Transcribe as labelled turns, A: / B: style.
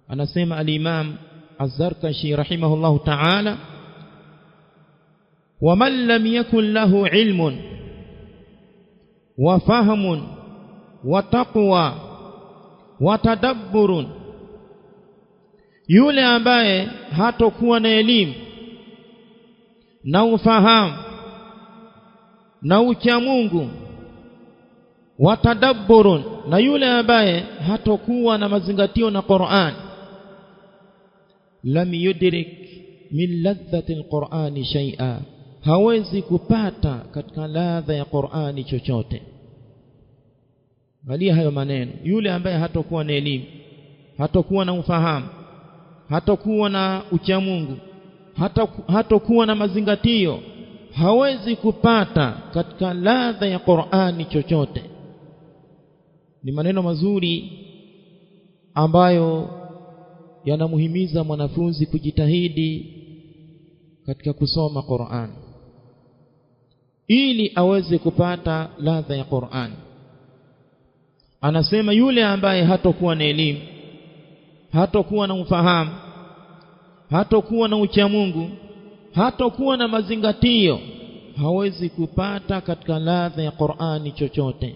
A: anasema al-Imam Az-Zarkashi rahimahullahu ta'ala, wa man lam yakun lahu ilmun wa fahmun wa taqwa wa tadabburun, yule ambaye hatakuwa na elimu na ufahamu na ucha Mungu, wa tadabburun, na yule ambaye hatakuwa na mazingatio na Qur'an, lam yudrik min ladhati al-Qur'ani shay'a, hawezi kupata katika ladha ya Qur'ani chochote. Angalia hayo maneno, yule ambaye hatakuwa na elimu, hatakuwa na ufahamu, hatakuwa na ucha Mungu, hatakuwa na mazingatio, hawezi kupata katika ladha ya Qur'ani chochote. Ni maneno mazuri ambayo yanamuhimiza mwanafunzi kujitahidi katika kusoma Qur'an ili aweze kupata ladha ya Qur'an. Anasema yule ambaye hatakuwa na elimu, hatakuwa na ufahamu, hatakuwa na ucha Mungu, hatakuwa na mazingatio, hawezi kupata katika ladha ya Qur'ani chochote.